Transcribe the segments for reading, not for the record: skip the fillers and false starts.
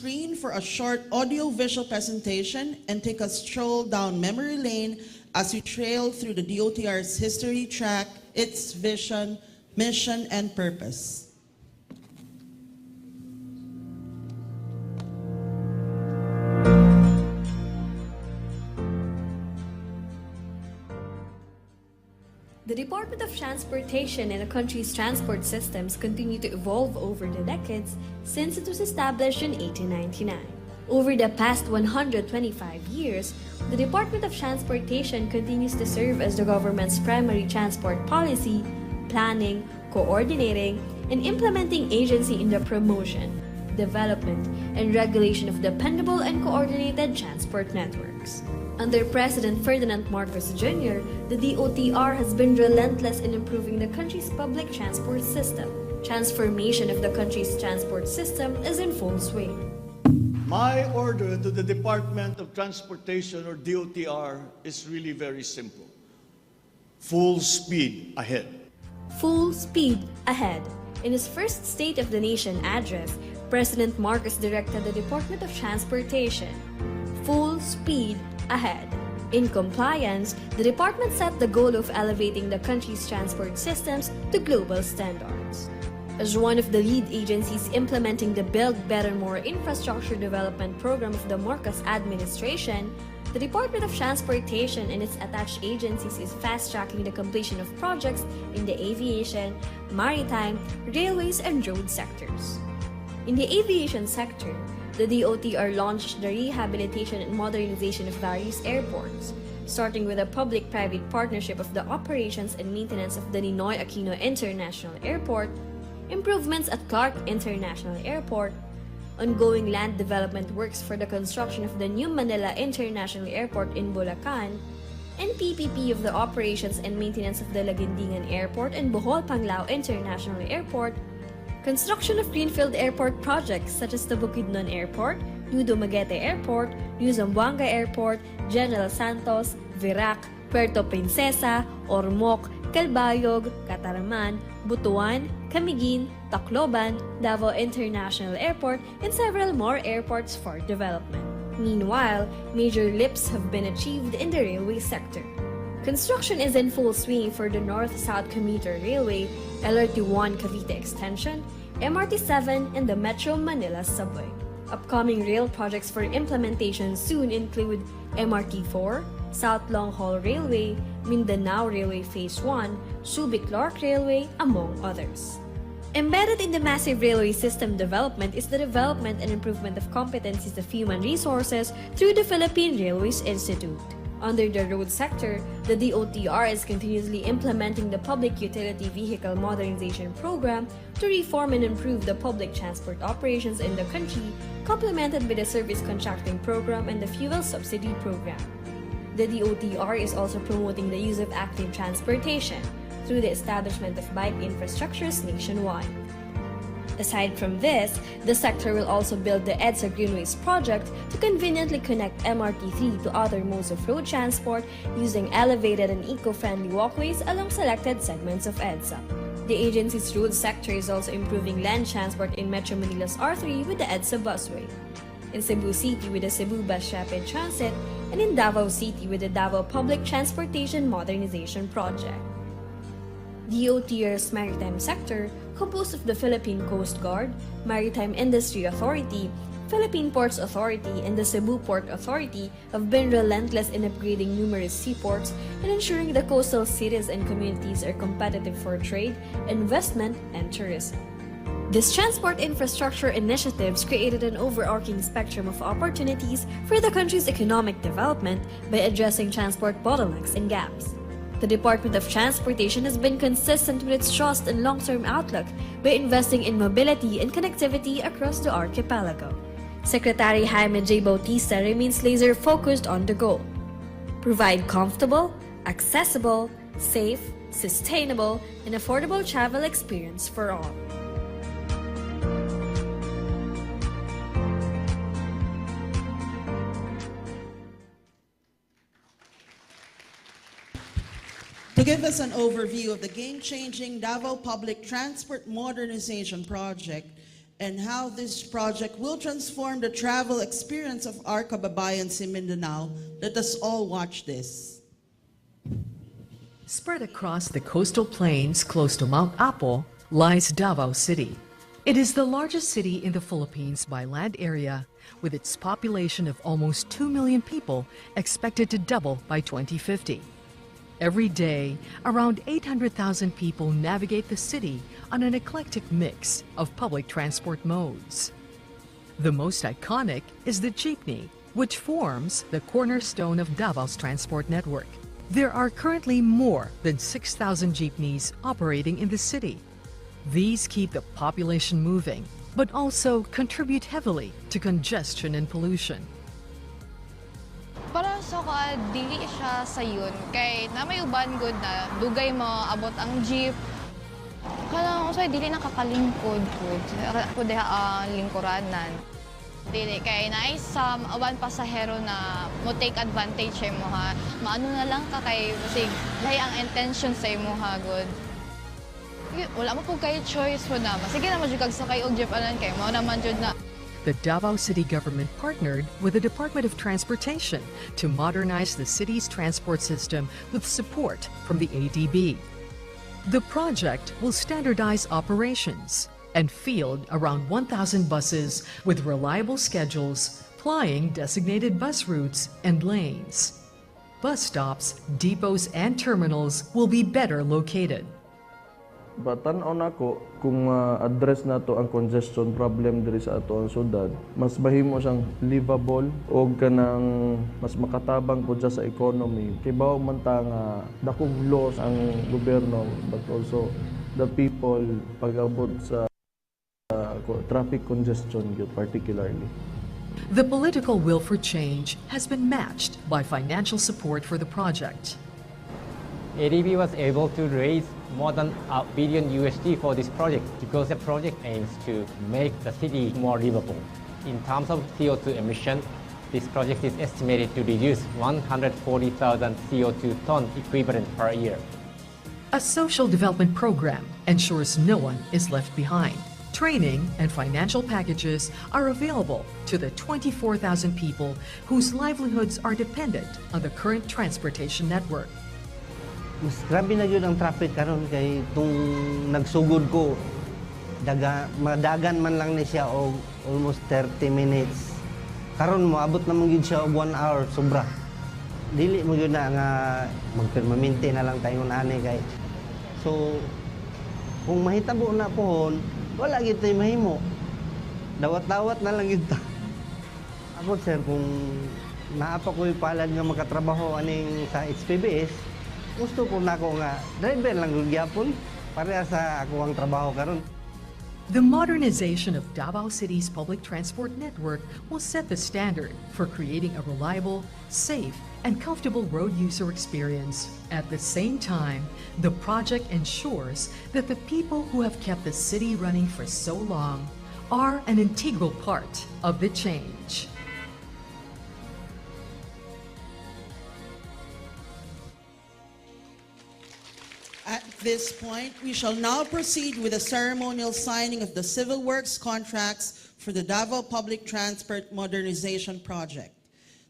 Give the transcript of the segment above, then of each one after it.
screen for a short audio-visual presentation and take a stroll down memory lane as we trail through the DOTr's history track, its vision, mission, and purpose. The Department of Transportation and the country's transport systems continue to evolve over the decades since it was established in 1899. Over the past 125 years, the Department of Transportation continues to serve as the government's primary transport policy, planning, coordinating, and implementing agency in the promotion, development, and regulation of dependable and coordinated transport networks. Under President Ferdinand Marcos Jr., the DOTr has been relentless in improving the country's public transport system. Transformation of the country's transport system is in full swing. My order to the Department of Transportation, or DOTr, is really very simple. Full speed ahead. Full speed ahead. In his first State of the Nation address, President Marcos directed the Department of Transportation, full speed ahead. In compliance, the department set the goal of elevating the country's transport systems to global standards. As one of the lead agencies implementing the Build Better More infrastructure development program of the Marcos administration, the Department of Transportation and its attached agencies is fast-tracking the completion of projects in the aviation, maritime, railways, and road sectors. In the aviation sector, the DOTr launched the rehabilitation and modernization of various airports, starting with a public-private partnership of the operations and maintenance of the Ninoy Aquino International Airport, improvements at Clark International Airport, ongoing land development works for the construction of the new Manila International Airport in Bulacan, and PPP of the operations and maintenance of the Laguindingan Airport and Bohol Panglao International Airport, construction of greenfield airport projects such as the Bukidnon Airport, New Dumaguete Airport, New Zamboanga Airport, General Santos, Virac, Puerto Princesa, Ormoc, Calbayog, Cataraman, Butuan, Camiguin, Tacloban, Davao International Airport, and several more airports for development. Meanwhile, major leaps have been achieved in the railway sector. Construction is in full swing for the North-South Commuter Railway, LRT-1 Cavite Extension, MRT-7, and the Metro Manila Subway. Upcoming rail projects for implementation soon include MRT-4, South Long Haul Railway, Mindanao Railway Phase 1, Subic-Clark Railway, among others. Embedded in the massive railway system development is the development and improvement of competencies of human resources through the Philippine Railways Institute. Under the road sector, the DOTr is continuously implementing the Public Utility Vehicle Modernization Program to reform and improve the public transport operations in the country, complemented by the Service Contracting Program and the Fuel Subsidy Program. The DOTr is also promoting the use of active transportation through the establishment of bike infrastructures nationwide. Aside from this, the sector will also build the EDSA Greenways project to conveniently connect MRT-3 to other modes of road transport using elevated and eco-friendly walkways along selected segments of EDSA. The agency's road sector is also improving land transport in Metro Manila's R3 with the EDSA busway, in Cebu City with the Cebu Bus Rapid Transit, and in Davao City with the Davao Public Transportation Modernization Project. DOTr's maritime sector, composed of the Philippine Coast Guard, Maritime Industry Authority, Philippine Ports Authority, and the Cebu Port Authority, have been relentless in upgrading numerous seaports and ensuring the coastal cities and communities are competitive for trade, investment, and tourism. These transport infrastructure initiatives created an overarching spectrum of opportunities for the country's economic development by addressing transport bottlenecks and gaps. The Department of Transportation has been consistent with its trust and long-term outlook by investing in mobility and connectivity across the archipelago. Secretary Jaime J. Bautista remains laser-focused on the goal: provide comfortable, accessible, safe, sustainable, and affordable travel experience for all. To give us an overview of the game-changing Davao Public Transport Modernization Project and how this project will transform the travel experience of our kababayans in Mindanao. Let us all watch this. Spread across the coastal plains close to Mount Apo lies Davao City. It is the largest city in the Philippines by land area, with its population of almost 2 million people expected to double by 2050. Every day, around 800,000 people navigate the city on an eclectic mix of public transport modes. The most iconic is the jeepney, which forms the cornerstone of Davao's transport network. There are currently more than 6,000 jeepneys operating in the city. These keep the population moving, but also contribute heavily to congestion and pollution. Para sa dili siya sayon kay na may uban good na dugay mo abot ang jeep. Kala usay dili nakakalingkod pud. Ako diha lingkuranan. Dili kay naay some awan pasahero na mo take advantage sa mo ha. Maano na lang ka kay sig lahi ang intention sa mo ha good. Wala mo pud kay choice po na. Sige na majud kag sakay og jeep anan kay mao naman jud na. The Davao City government partnered with the Department of Transportation to modernize the city's transport system with support from the ADB. The project will standardize operations and field around 1,000 buses with reliable schedules, plying designated bus routes and lanes. Bus stops, depots, and terminals will be better located. Batan-aw nako kung address na to ang congestion problem diri sa ato ang syudad, mas mahimo siyang livable o kanang mas makatabang po sa economy. Kay bawo man ta nga dakong loss ang gobyerno but also the people pag-abot sa traffic congestion particularly. The political will for change has been matched by financial support for the project. ADB was able to raise more than $1 billion for this project because the project aims to make the city more livable. In terms of CO2 emission, this project is estimated to reduce 140,000 CO2 ton equivalent per year. A social development program ensures no one is left behind. Training and financial packages are available to the 24,000 people whose livelihoods are dependent on the current transportation network. Mas grabe na yun ang traffic karon kay tung nagsugod ko madagan man lang ni siya og almost 30 minutes. Karon mo abot na mong siya og 1 hour sobra. Dili mo yun na nga magpermanente na lang tayo ani kay. So kung mahitabo na pohon, wala gyud tay mahimo. Dawat-dawat na lang gyud ta. Ako sir kung naapa ko'y palad nga makatrabaho aning sa HPBS, gusto ko na ako nga driver lang gyapon pareha sa ako ang trabaho karon. The modernization of Davao City's public transport network will set the standard for creating a reliable, safe, and comfortable road user experience. At the same time, the project ensures that the people who have kept the city running for so long are an integral part of the change. At this point, we shall now proceed with the ceremonial signing of the civil works contracts for the Davao Public Transport Modernization Project.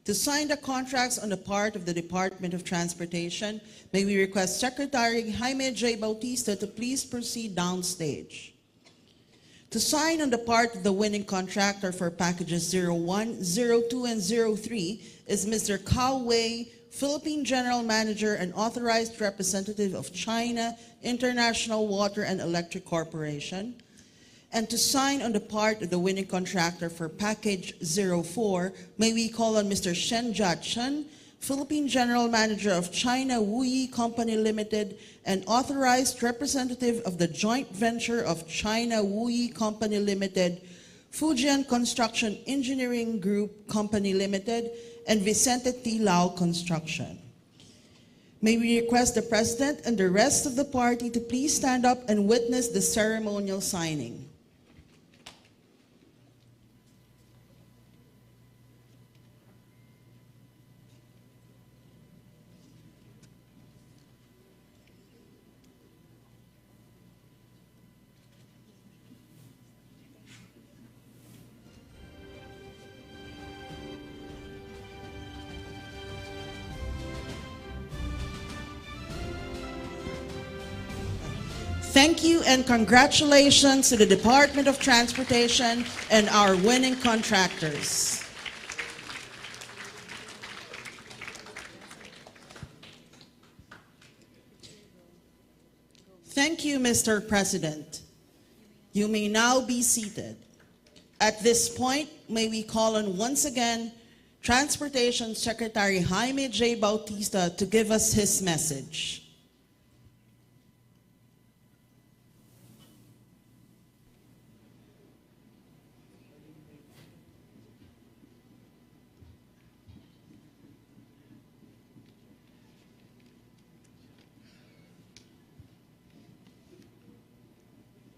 To sign the contracts on the part of the Department of Transportation, may we request Secretary Jaime J. Bautista to please proceed downstage. To sign on the part of the winning contractor for packages 01, 02, and 03 is Mr. Cao Wei, Philippine General Manager and Authorized Representative of China International Water and Electric Corporation. And to sign on the part of the winning contractor for package 04, may we call on Mr. Shen Jiachen, Philippine General Manager of China Wuyi Company Limited and Authorized Representative of the Joint Venture of China Wuyi Company Limited, Fujian Construction Engineering Group Company Limited, and Vicente T. Lau Construction. May we request the President and the rest of the party to please stand up and witness the ceremonial signing. Thank you and congratulations to the Department of Transportation and our winning contractors. Thank you, Mr. President. You may now be seated. At this point, may we call on once again Transportation Secretary Jaime J. Bautista to give us his message.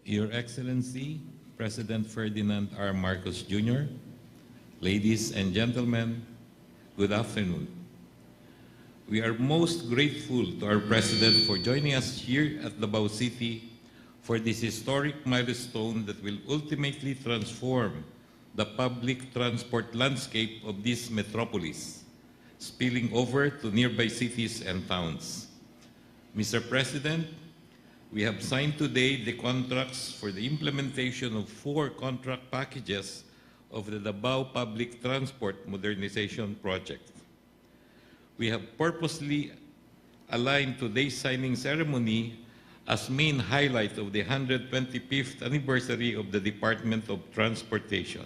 Your Excellency, President Ferdinand R. Marcos Jr., ladies and gentlemen, good afternoon. We are most grateful to our President for joining us here at Davao City for this historic milestone that will ultimately transform the public transport landscape of this metropolis, spilling over to nearby cities and towns. Mr. President, we have signed today the contracts for the implementation of 4 contract packages of the Davao Public Transport Modernization Project. We have purposely aligned today's signing ceremony as main highlight of the 125th anniversary of the Department of Transportation.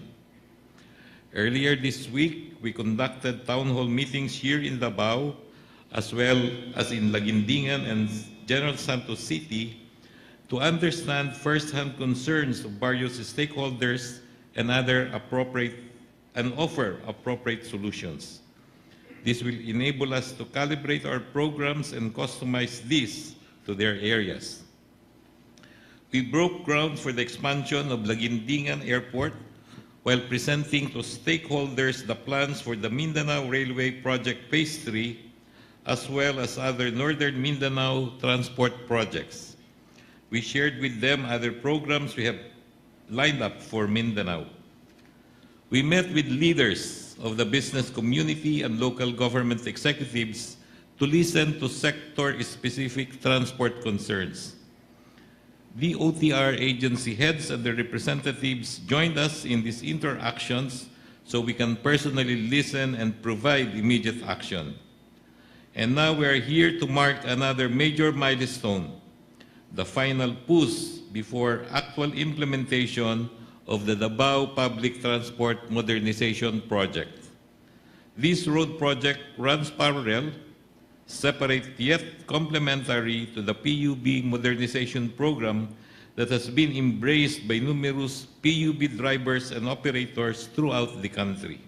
Earlier this week, we conducted town hall meetings here in Davao, as well as in Laguindingan and General Santos City, to understand first-hand concerns of various stakeholders and offer appropriate solutions. This will enable us to calibrate our programs and customize these to their areas. We broke ground for the expansion of Laguindingan Airport while presenting to stakeholders the plans for the Mindanao Railway Project Phase 3, as well as other Northern Mindanao transport projects. We shared with them other programs we have lined up for Mindanao. We met with leaders of the business community and local government executives to listen to sector-specific transport concerns. DOTr agency heads and their representatives joined us in these interactions so we can personally listen and provide immediate action. And now we are here to mark another major milestone, the final push before actual implementation of the Davao Public Transport Modernization Project. This road project runs parallel, separate yet complementary to the PUB modernization program that has been embraced by numerous PUB drivers and operators throughout the country.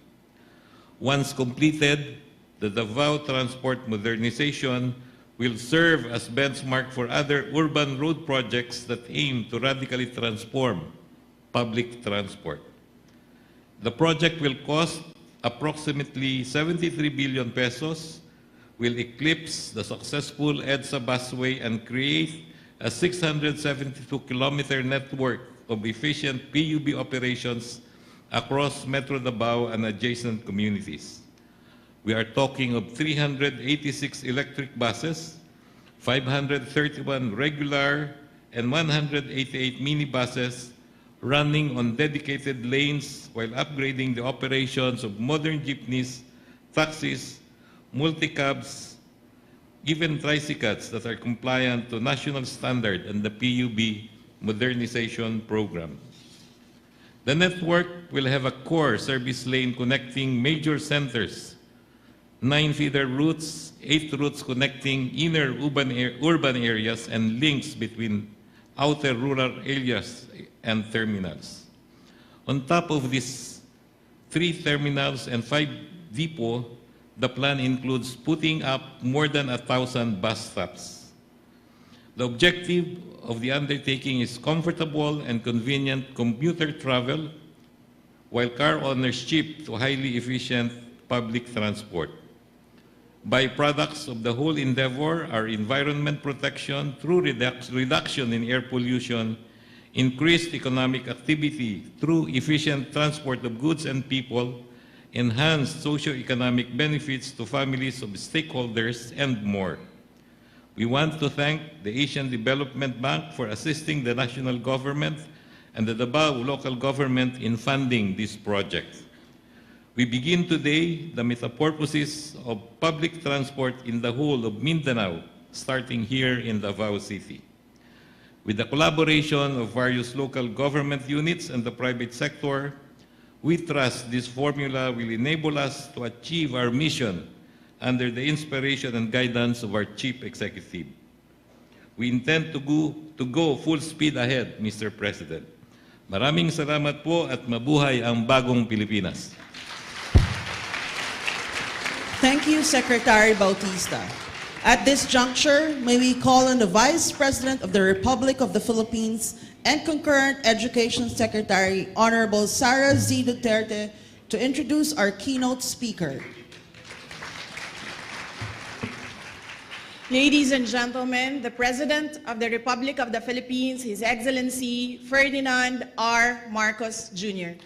Once completed, the Davao Transport Modernization will serve as benchmark for other urban road projects that aim to radically transform public transport. The project will cost approximately 73 billion pesos, will eclipse the successful EDSA busway and create a 672-kilometer network of efficient PUB operations across Metro Davao and adjacent communities. We are talking of 386 electric buses, 531 regular, and 188 minibuses running on dedicated lanes while upgrading the operations of modern jeepneys, taxis, multi-cabs, even tricycles that are compliant to national standard and the PUB modernization program. The network will have a core service lane connecting major centers, 9 feeder routes, 8 routes connecting inner urban areas, and links between outer rural areas and terminals. On top of these 3 terminals and 5 depots, the plan includes putting up more than 1,000 bus stops. The objective of the undertaking is comfortable and convenient commuter travel, while car owners shift to highly efficient public transport. Byproducts of the whole endeavor are environment protection through reduction in air pollution, increased economic activity through efficient transport of goods and people, enhanced socio-economic benefits to families of stakeholders, and more. We want to thank the Asian Development Bank for assisting the national government and the Davao local government in funding this project. We begin today the metamorphosis of public transport in the whole of Mindanao, starting here in Davao City. With the collaboration of various local government units and the private sector, we trust this formula will enable us to achieve our mission under the inspiration and guidance of our Chief Executive. We intend to go full speed ahead, Mr. President. Maraming salamat po at mabuhay ang bagong Pilipinas. Thank you, Secretary Bautista. At this juncture, may we call on the Vice President of the Republic of the Philippines and Concurrent Education Secretary, Honorable Sara Z. Duterte, to introduce our keynote speaker. Ladies and gentlemen, the President of the Republic of the Philippines, His Excellency Ferdinand R. Marcos Jr.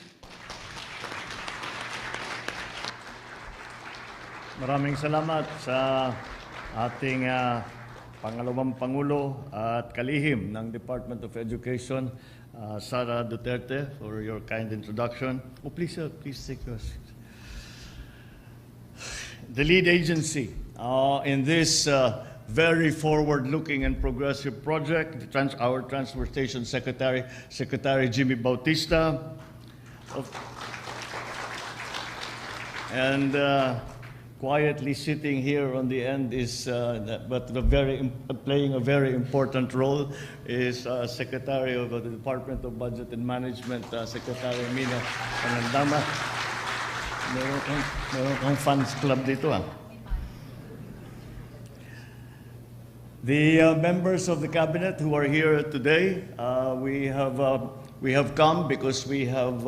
Maraming salamat sa ating pangalawang Pangulo at kalihim ng Department of Education, Sara Duterte, for your kind introduction. Oh, please take your seat. The lead agency in this very forward-looking and progressive project, our Transportation Secretary, Secretary Jimmy Bautista, and quietly sitting here on the end is, playing a very important role, is Secretary of the Department of Budget and Management, Secretary Mina Panandama. Meron kang fans club dito The members of the cabinet who are here today, we have come because we have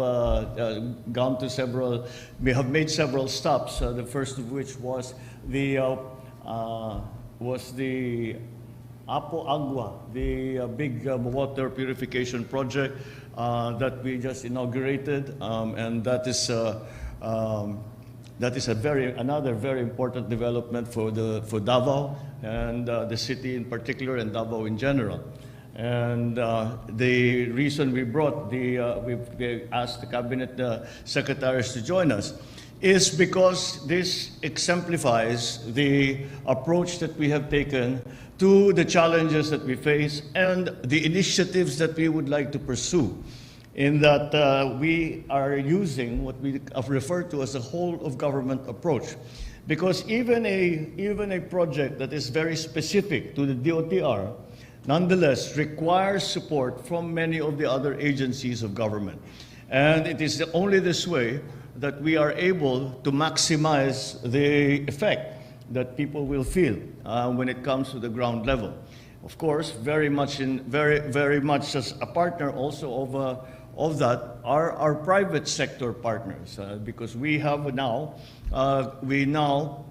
made several stops. The first of which was the Apo Agua, the big water purification project that we just inaugurated, and that is another very important development for Davao and the city in particular and Davao in general. And the reason we brought we asked the cabinet secretaries to join us is because this exemplifies the approach that we have taken to the challenges that we face and the initiatives that we would like to pursue, in that we are using what we refer to as a whole of government approach. Because even a project that is very specific to the DOTr nonetheless requires support from many of the other agencies of government. And it is only this way that we are able to maximize the effect that people will feel when it comes to the ground level. Of course, very much as a partner also of that are our private sector partners, because we now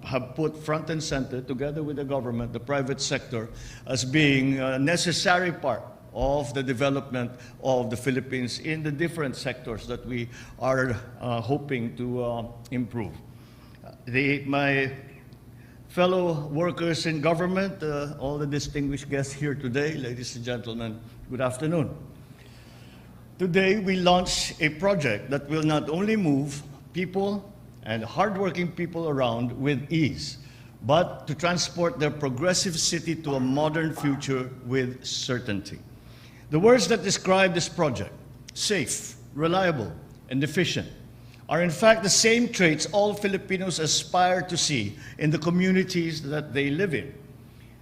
have put front and center, together with the government, the private sector, as being a necessary part of the development of the Philippines in the different sectors that we are hoping to improve. My fellow workers in government, all the distinguished guests here today, ladies and gentlemen, good afternoon. Today, we launch a project that will not only move people and hardworking people around with ease, but to transport their progressive city to a modern future with certainty. The words that describe this project, safe, reliable, and efficient, are in fact the same traits all Filipinos aspire to see in the communities that they live in.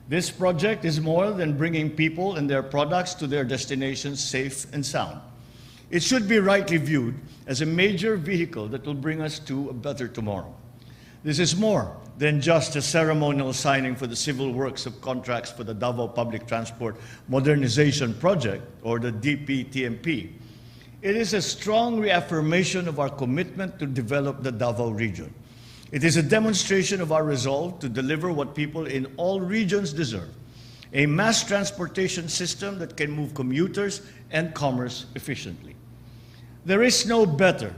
This project is more than bringing people and their products to their destinations safe and sound. It should be rightly viewed as a major vehicle that will bring us to a better tomorrow. This is more than just a ceremonial signing for the civil works of contracts for the Davao Public Transport Modernization Project, or the DPTMP. It is a strong reaffirmation of our commitment to develop the Davao region. It is a demonstration of our resolve to deliver what people in all regions deserve: a mass transportation system that can move commuters and commerce efficiently. There is no better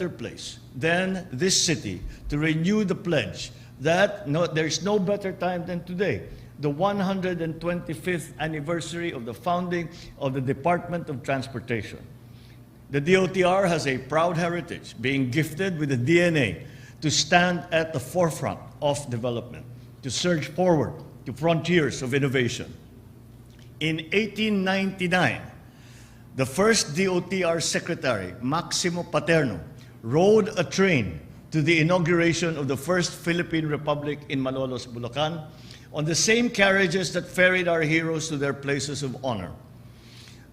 place than this city to renew the pledge that there's no better time than today, the 125th anniversary of the founding of the Department of Transportation. The DOTr has a proud heritage, being gifted with the DNA to stand at the forefront of development, to surge forward to frontiers of innovation. In 1899, the first DOTr secretary, Maximo Paterno, rode a train to the inauguration of the first Philippine Republic in Malolos, Bulacan, on the same carriages that ferried our heroes to their places of honor.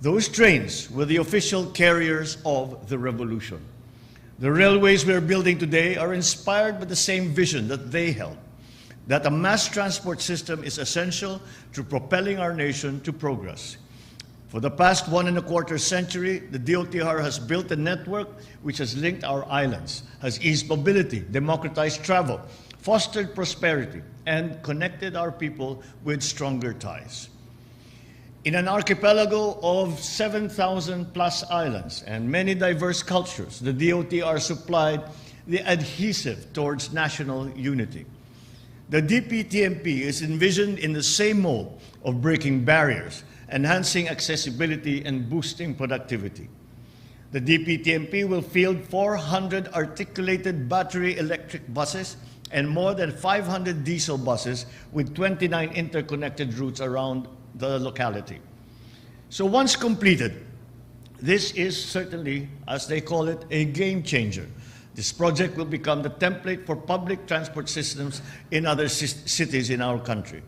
Those trains were the official carriers of the revolution. The railways we are building today are inspired by the same vision that they held, that a mass transport system is essential to propelling our nation to progress. For the past 1.25 centuries, the DOTr has built a network which has linked our islands, has eased mobility, democratized travel, fostered prosperity, and connected our people with stronger ties. In an archipelago of 7,000 plus islands and many diverse cultures, the DOTr supplied the adhesive towards national unity. The DPTMP is envisioned in the same mold of breaking barriers, enhancing accessibility, and boosting productivity. The DPTMP will field 400 articulated battery electric buses and more than 500 diesel buses with 29 interconnected routes around the locality. So once completed, this is certainly, as they call it, a game changer. This project will become the template for public transport systems in other cities in our country.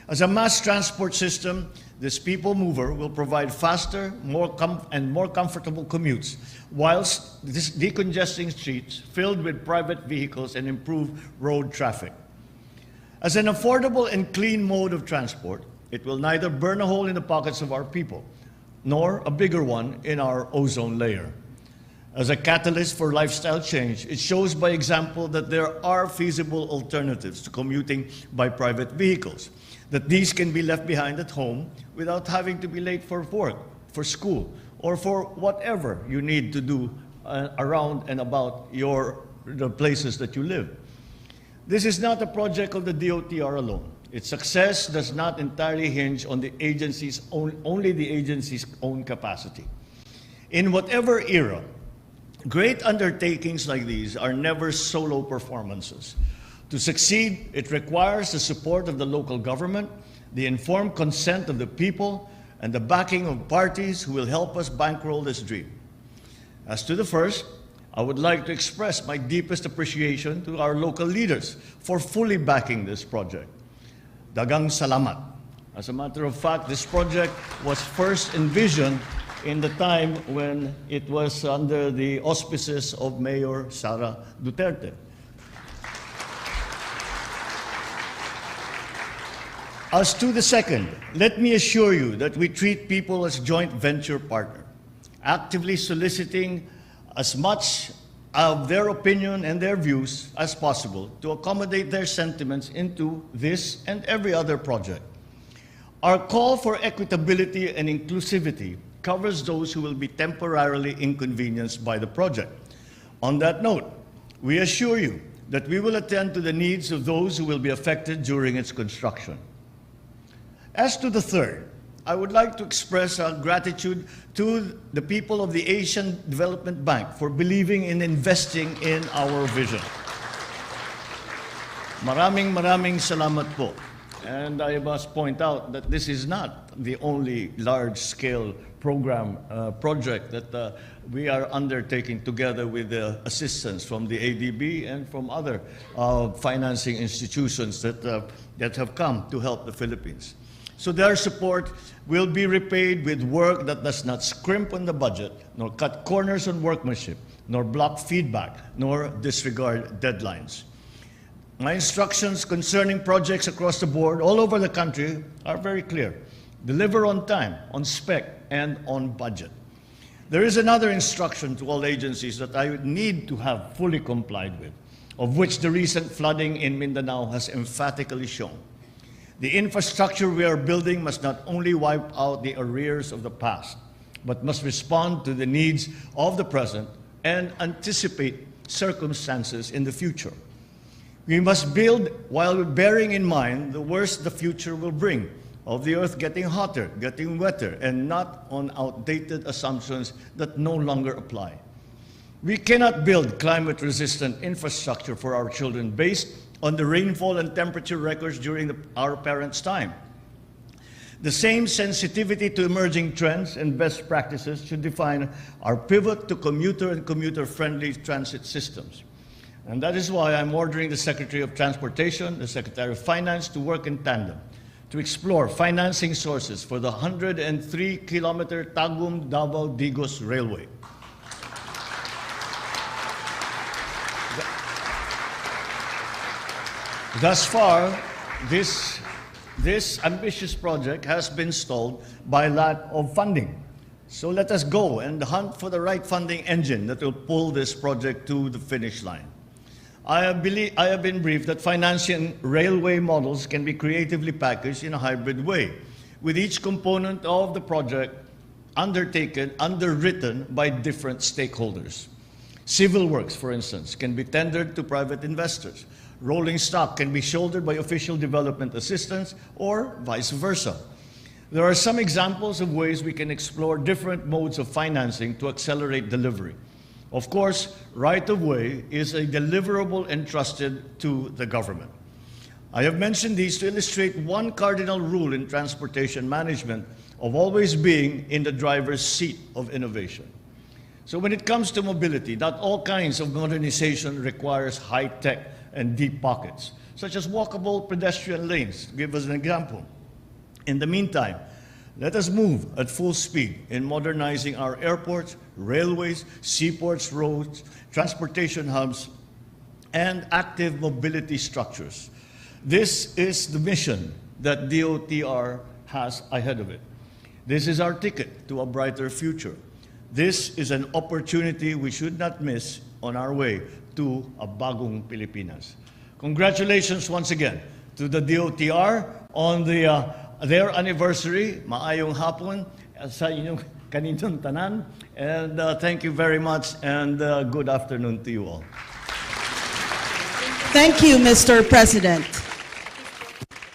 As a mass transport system, this people mover will provide faster, more comfortable commutes, whilst decongesting streets filled with private vehicles and improve road traffic. As an affordable and clean mode of transport, it will neither burn a hole in the pockets of our people, nor a bigger one in our ozone layer. As a catalyst for lifestyle change, it shows by example that there are feasible alternatives to commuting by private vehicles, that these can be left behind at home without having to be late for work, for school, or for whatever you need to do around and about the places that you live. This is not a project of the DOTr alone. Its success does not entirely hinge on the agency's only the agency's own capacity. In whatever era, great undertakings like these are never solo performances. To succeed, it requires the support of the local government, the informed consent of the people, and the backing of parties who will help us bankroll this dream. As to the first, I would like to express my deepest appreciation to our local leaders for fully backing this project. Dagang salamat. As a matter of fact, this project was first envisioned in the time when it was under the auspices of Mayor Sara Duterte. As to the second, let me assure you that we treat people as joint venture partner, actively soliciting as much of their opinion and their views as possible to accommodate their sentiments into this and every other project. Our call for equitability and inclusivity covers those who will be temporarily inconvenienced by the project. On that note, we assure you that we will attend to the needs of those who will be affected during its construction. As to the third, I would like to express our gratitude to the people of the Asian Development Bank for believing in investing in our vision. Maraming salamat po. And I must point out that this is not the only large-scale project that we are undertaking together with the assistance from the ADB and from other financing institutions that have come to help the Philippines. So their support will be repaid with work that does not scrimp on the budget, nor cut corners on workmanship, nor block feedback, nor disregard deadlines. My instructions concerning projects across the board all over the country are very clear. Deliver on time, on spec, and on budget. There is another instruction to all agencies that I would need to have fully complied with, of which the recent flooding in Mindanao has emphatically shown. The infrastructure we are building must not only wipe out the arrears of the past, but must respond to the needs of the present and anticipate circumstances in the future. We must build while bearing in mind the worst the future will bring, of the earth getting hotter, getting wetter, and not on outdated assumptions that no longer apply. We cannot build climate-resistant infrastructure for our children based on the rainfall and temperature records during our parents' time. The same sensitivity to emerging trends and best practices should define our pivot to commuter and commuter-friendly transit systems. And that is why I'm ordering the Secretary of Transportation, the Secretary of Finance to work in tandem to explore financing sources for the 103-kilometer Tagum-Davao-Digos Railway. Thus far, this ambitious project has been stalled by lack of funding. So let us go and hunt for the right funding engine that will pull this project to the finish line. I have been briefed that financing railway models can be creatively packaged in a hybrid way, with each component of the project underwritten by different stakeholders. Civil works, for instance, can be tendered to private investors. Rolling stock can be shouldered by official development assistance, or vice versa. There are some examples of ways we can explore different modes of financing to accelerate delivery. Of course, right-of-way is a deliverable entrusted to the government. I have mentioned these to illustrate one cardinal rule in transportation management of always being in the driver's seat of innovation. So when it comes to mobility, not all kinds of modernization requires high-tech and deep pockets, such as walkable pedestrian lanes, to give us an example. In the meantime, let us move at full speed in modernizing our airports, railways, seaports, roads, transportation hubs, and active mobility structures. This is the mission that DOTr has ahead of it. This is our ticket to a brighter future. This is an opportunity we should not miss on our way to a bagong Pilipinas. Congratulations once again to the DOTr on their anniversary. Maayong hapon sa inyong kaninyong tanan. And thank you very much, and good afternoon to you all. Thank you, Mr. President.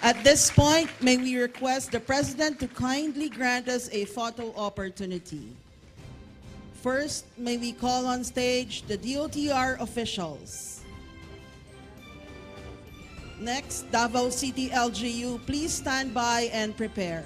At this point, may we request the President to kindly grant us a photo opportunity. First, may we call on stage the DOTr officials. Next, Davao City LGU, please stand by and prepare.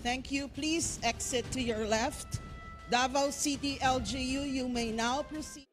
Thank you. Please exit to your left. Davao City LGU, you may now proceed.